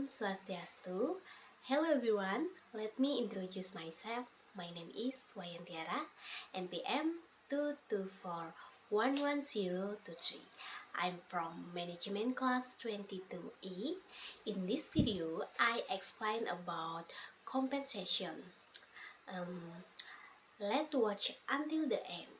Om Swastiastu. Hello everyone, let me introduce myself. My name is Wayantiara, NPM 224110223. I'm from Management Class 22E. In this video, I explain about compensation. Let's watch until the end.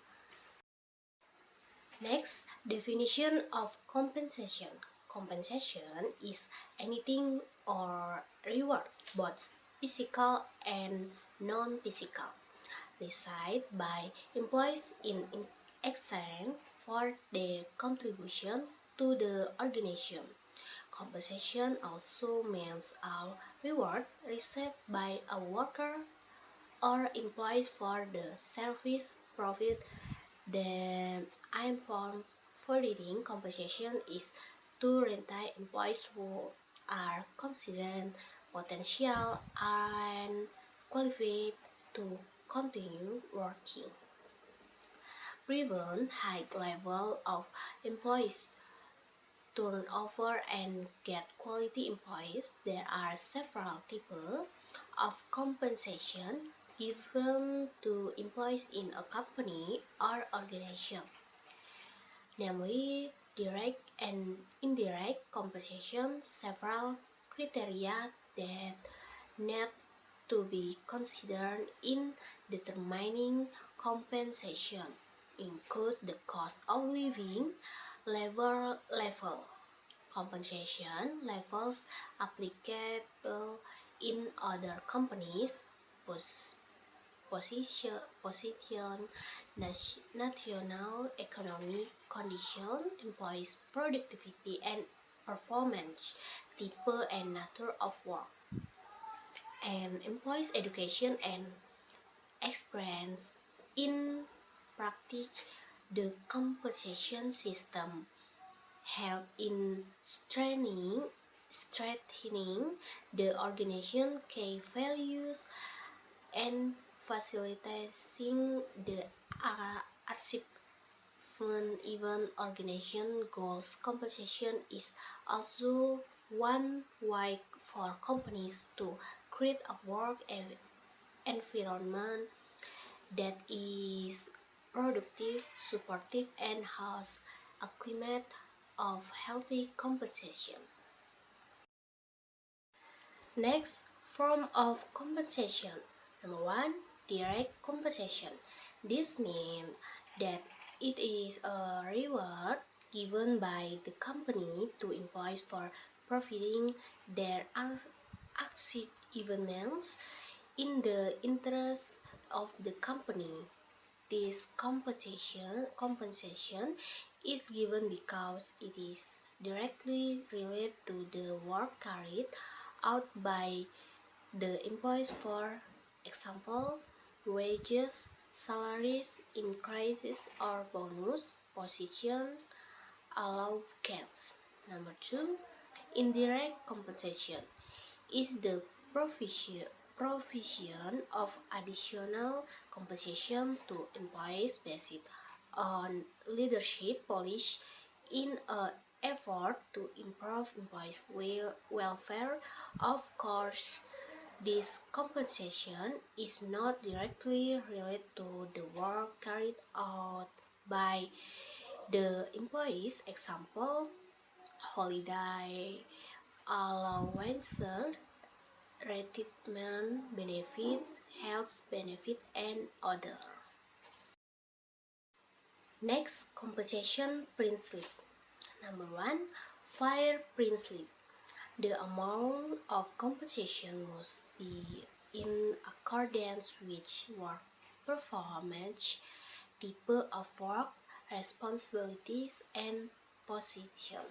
Next, definition of compensation. Compensation is anything or reward, both physical and non-physical, received by employees in exchange for their contribution to the organization. Compensation also means a reward received by a worker or employees for the service provided. The aim for forwarding compensation is to retain employees who are considered potential and qualified to continue working. Prevent high level of employees turnover and get quality employees. There are several types of compensation given to employees in a company or organization, namely direct and indirect compensation. Several criteria that need to be considered in determining compensation include the cost of living level, compensation levels applicable in other companies, position, national economic condition, employees' productivity and performance, type and nature of work, and employees' education and experience in practice. The compensation system help in strengthening the organization key values and facilitating the achievement even organization goals. Compensation is also one way for companies to create a work environment that is productive, supportive, and has a climate of healthy compensation. Next, form of compensation. Number 1, direct compensation. This means that it is a reward given by the company to employees for providing their achievements in the interest of the company. This compensation is given because it is directly related to the work carried out by the employees. For example, wages, salaries, increases or bonus, position allowance. Number 2, indirect compensation is the provision of additional compensation to employees based on leadership policy in an effort to improve employees' welfare. Of course, this compensation is not directly related to the work carried out by the employees. Example, holiday allowances, retirement benefits, health benefits, and other. Next, compensation principle. Number 1, fair principle. The amount of compensation must be in accordance with work performance, type of work, responsibilities, and position.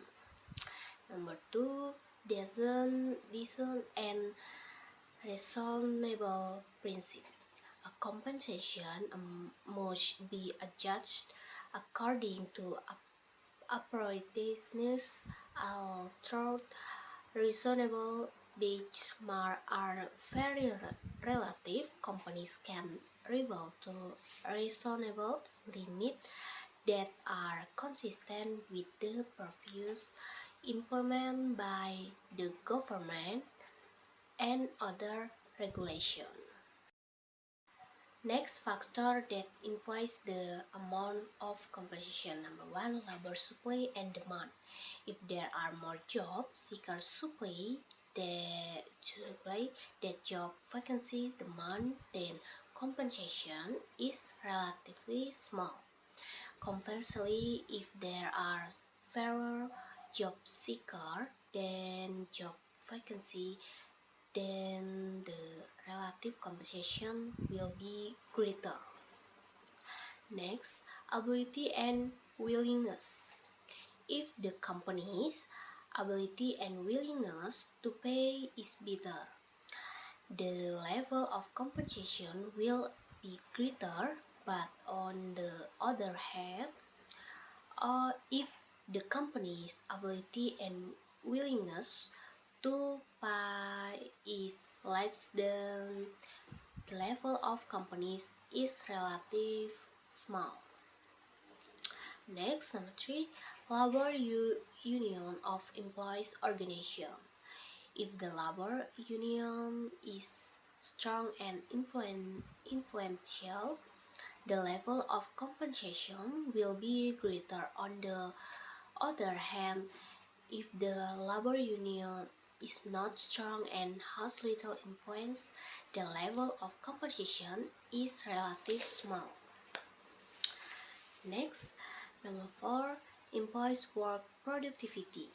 Number 2, decent and reasonable principle. A compensation must be adjusted according to appropriateness, although reasonable benchmarks are very relative. Companies can revert to reasonable limits that are consistent with the previous implemented by the government and other regulation. Next factor that influence the amount of competition. Number one, labor supply and demand. If there are more job seekers that job vacancy demand, then compensation is relatively small. Conversely, if there are fewer job seekers than job vacancy, then the relative compensation will be greater. Next, ability and willingness. If the company's ability and willingness to pay is better, the level of compensation will be greater. But on the other hand, if the company's ability and willingness to pay is less, than the level of companies is relatively small. Next, number three, labor union of employees organization. If the labor union is strong and influential, the level of compensation will be greater. On the other hand, if the labor union is not strong and has little influence, the level of compensation is relatively small. Next, number four, employees' work productivity.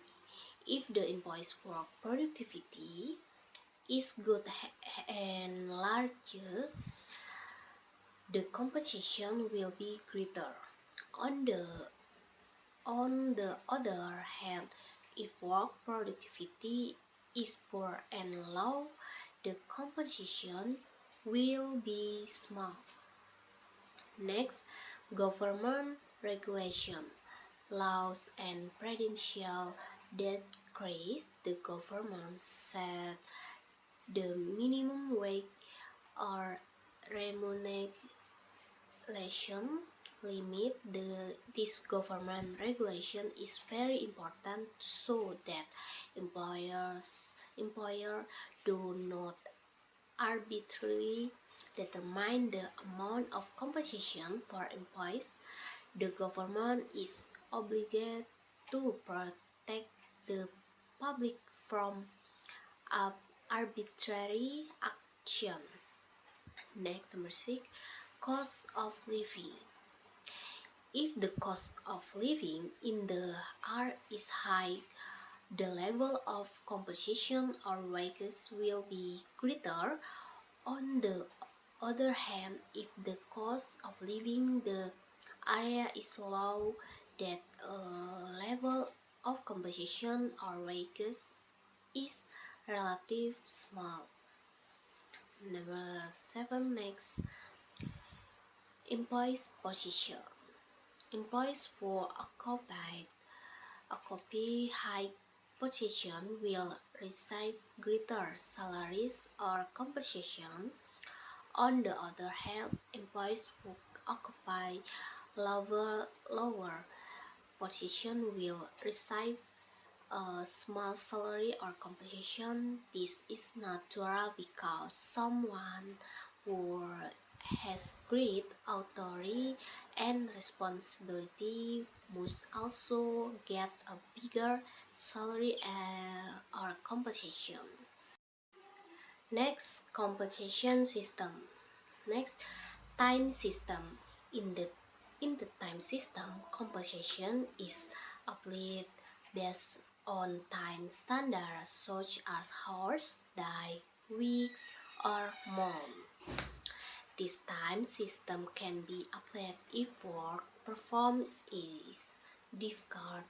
If the employees' work productivity is good and larger, the compensation will be greater. On the other hand, if work productivity is poor and low, the compensation will be small. Next, government regulation, laws and prudential decrees. The government set the minimum wage or remuneration limit. This government regulation is very important so that employer do not arbitrarily determine the amount of compensation for employees. The government is obligated to protect the public from arbitrary action. Next, number six, cost of living. If the cost of living in the R is high, the level of compensation or wages will be greater. On the other hand, if the cost of living the area is low, that level of compensation or wages is relatively small. Number seven, next, employees' position. Employees who occupy high position will receive greater salaries or compensation. On the other hand, employees who occupy lower position will receive a small salary or compensation. This is natural because someone who has great authority and responsibility must also get a bigger salary or compensation. Next, compensation system. Next, time system. In the time system, compensation is applied based on time standards such as hours, days, weeks, or months. This time system can be applied if work performance is difficult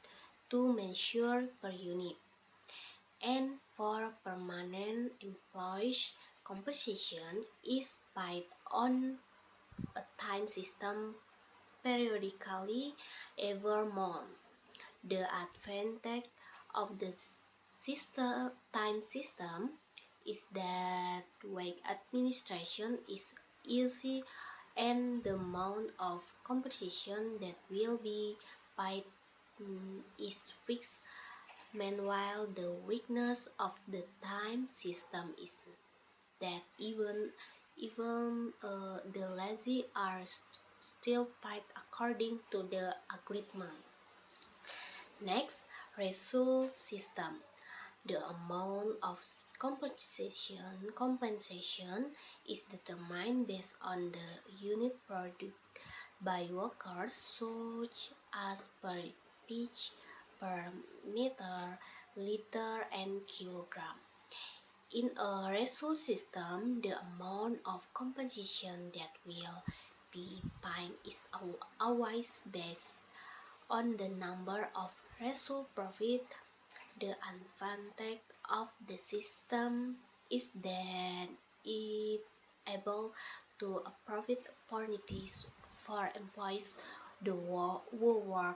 to measure per unit. And for permanent employees, compensation is paid on a time system periodically every month. The advantage of the time system is that wage administration is easy and the amount of compensation that will be paid is fixed. Meanwhile, the weakness of the time system is that even the lazy are still paid according to the agreement. Next, result system. The amount of compensation is determined based on the unit produced by workers, such as per pitch, per meter, liter, and kilogram. In a result system, the amount of compensation that will be paid is always based on the number of result profit. The advantage of the system is that it able to profit opportunities for employees who work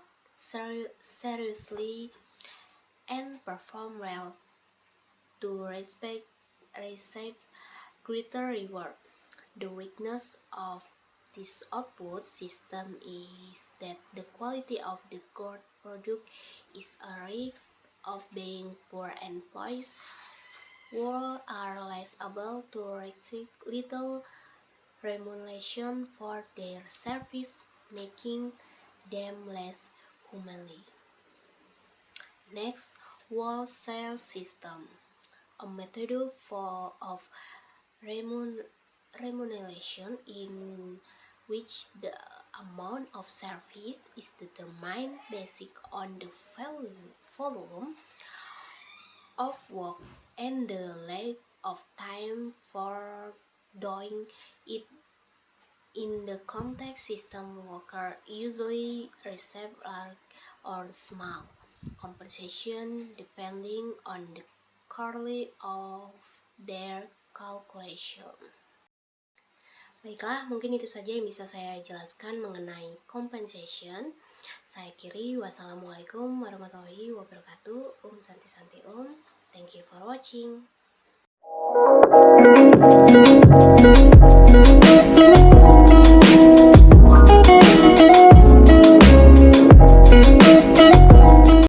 seriously and perform well to receive greater reward. The weakness of this output system is that the quality of the core product is a risk of being poor employees who are less able to receive little remuneration for their service, making them less humanly. Next, wholesale system, a method of remuneration in which the amount of service is determined based on the volume of work and the length of time for doing it. In the context system, workers usually receive large or small compensation depending on the quality of their calculation. Baiklah, mungkin itu saja yang bisa saya jelaskan mengenai compensation. Saya akhiri, wassalamualaikum warahmatullahi wabarakatuh. Santi Santi Om. Thank you for watching.